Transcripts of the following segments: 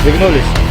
Vignolis.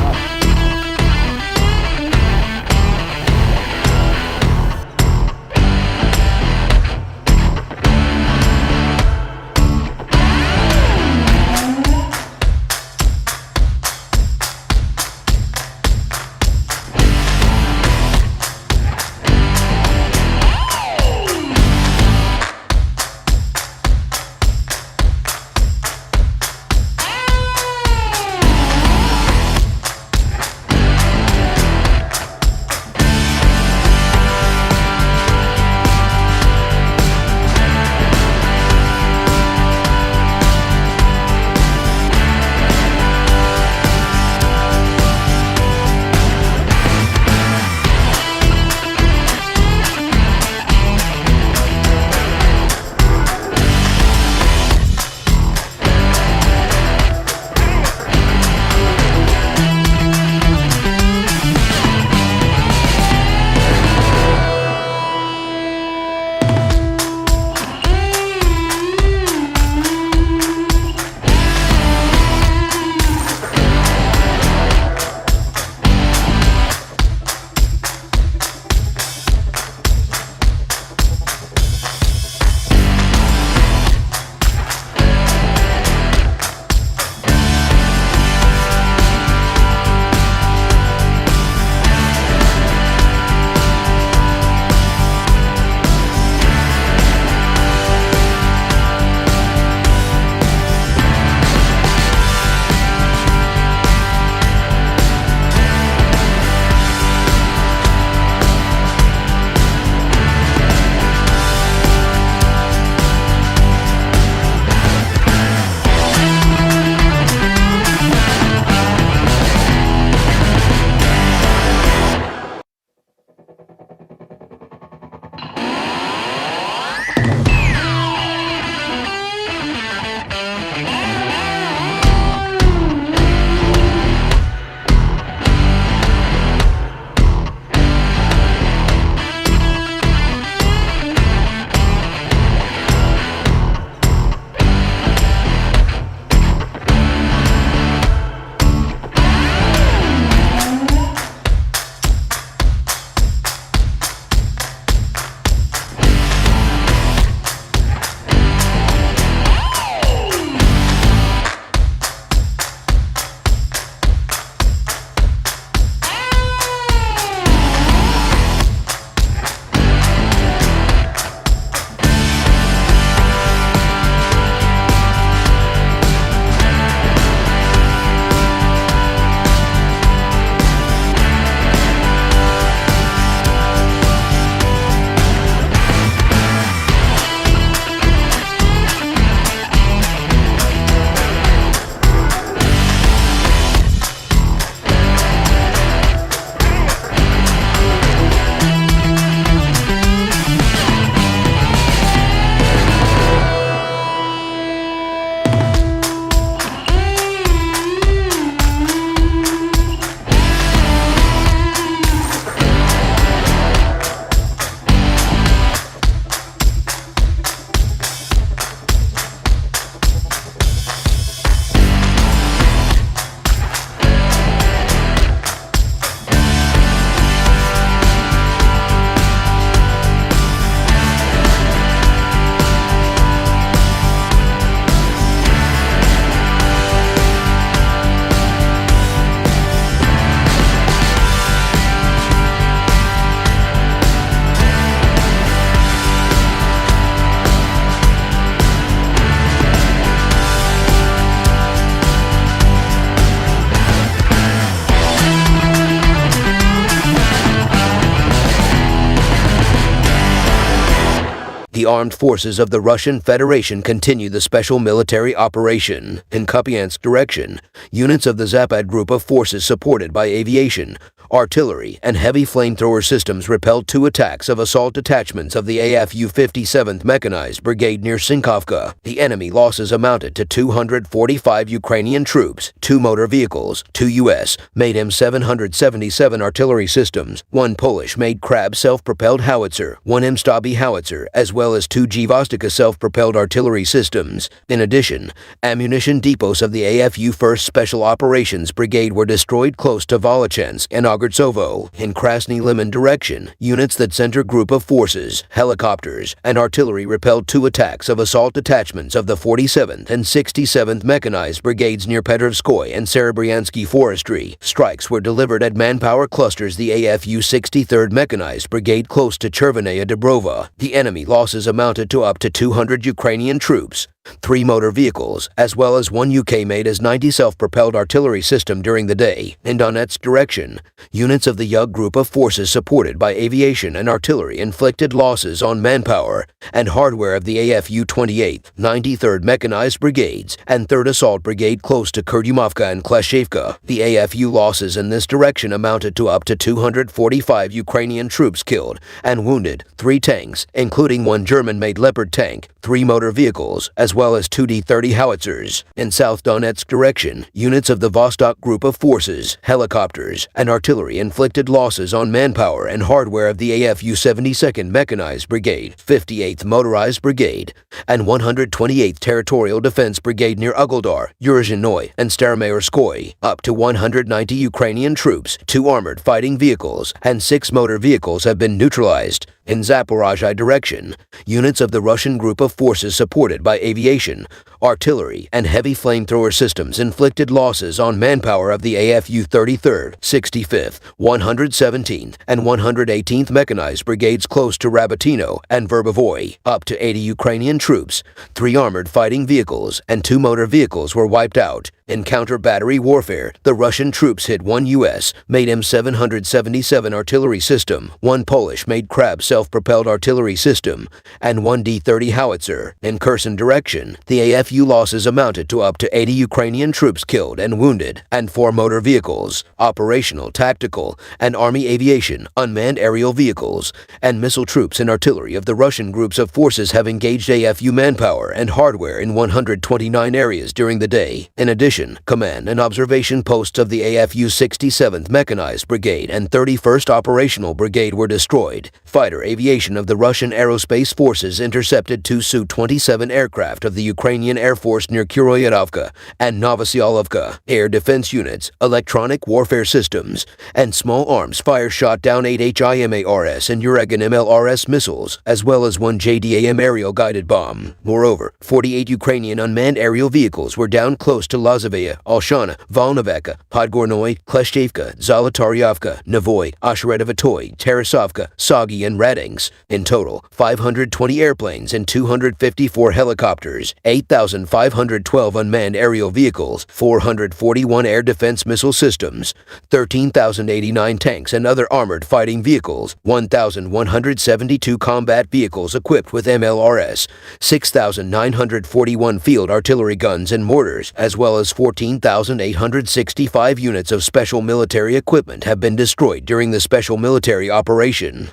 The armed forces of the Russian Federation continue the special military operation. In Kupiansk direction, units of the Zapad group of forces supported by aviation Artillery and heavy flamethrower systems repelled 2 attacks of assault detachments of the AFU 57th Mechanized Brigade near Sinkovka. The enemy losses amounted to 245 Ukrainian troops, 2 motor vehicles, 2 U.S.-made M777 artillery systems, 1 Polish-made Krab self-propelled howitzer, 1 M-Stabi howitzer, as well as 2 Gvostika self-propelled artillery systems. In addition, ammunition depots of the AFU 1st Special Operations Brigade were destroyed close to Volochensk and Ogortsovo. In Krasny Liman direction, units that center group of forces, helicopters, and artillery repelled 2 attacks of assault detachments of the 47th and 67th Mechanized Brigades near Petrovskoy and Serebryansky Forestry. Strikes were delivered at manpower clusters the AFU 63rd Mechanized Brigade close to Chervenaya Dubrova. The enemy losses amounted to up to 200 Ukrainian troops, 3 motor vehicles, as well as 1 UK-made S-90 self-propelled artillery system during the day. In Donetsk direction, units of the Yug group of forces supported by aviation and artillery inflicted losses on manpower and hardware of the AFU 28th, 93rd Mechanized Brigades, and 3rd Assault Brigade close to Kurdyumovka and Klashevka. The AFU losses in this direction amounted to up to 245 Ukrainian troops killed and wounded, 3 tanks, including 1 German-made Leopard tank, 3 motor vehicles, as well as 2 D-30 howitzers. In South Donetsk direction, units of the Vostok group of forces, helicopters, and artillery inflicted losses on manpower and hardware of the AFU 72nd Mechanized Brigade, 58th Motorized Brigade, and 128th Territorial Defense Brigade near Ugoldar, Yurizhnoye, and Staromayorskoye. Up to 190 Ukrainian troops, 2 armored fighting vehicles, and 6 motor vehicles have been neutralized. In Zaporozhye direction, units of the Russian group of forces supported by aviation, artillery, and heavy flamethrower systems inflicted losses on manpower of the AFU 33rd, 65th, 117th, and 118th Mechanized Brigades close to Rabatino and Verbovoy. Up to 80 Ukrainian troops, 3 armored fighting vehicles, and 2 motor vehicles were wiped out. In counter-battery warfare, the Russian troops hit 1 U.S.-made M777 artillery system, 1 Polish-made Krab self-propelled artillery system, and 1 D-30 howitzer. In Kherson direction, the AFU losses amounted to up to 80 Ukrainian troops killed and wounded, and 4 motor vehicles, operational, tactical, and army aviation, unmanned aerial vehicles, and missile troops and artillery of the Russian groups of forces have engaged AFU manpower and hardware in 129 areas during the day. In addition, command and observation posts of the AFU 67th Mechanized Brigade and 31st Operational Brigade were destroyed. Fighter aviation of the Russian Aerospace Forces intercepted 2 Su-27 aircraft of the Ukrainian Air Force near Kuroyedovka and Novosyolovka. Air defense units, electronic warfare systems, and small arms fire shot down 8 HIMARS and Uragan MLRS missiles, as well as 1 JDAM aerial guided bomb. Moreover, 48 Ukrainian unmanned aerial vehicles were down close to Lazovaya, Olshana, Volnoveka, Podgornoy, Klashevka, Zolotaryovka, Navoy, Osheretovatoy, Tarasovka, Sagi, and Radings. In total, 520 airplanes and 254 helicopters, 8,512 unmanned aerial vehicles, 441 air defense missile systems, 13,089 tanks and other armored fighting vehicles, 1,172 combat vehicles equipped with MLRS, 6,941 field artillery guns and mortars, as well as 14,865 units of special military equipment have been destroyed during the special military operation.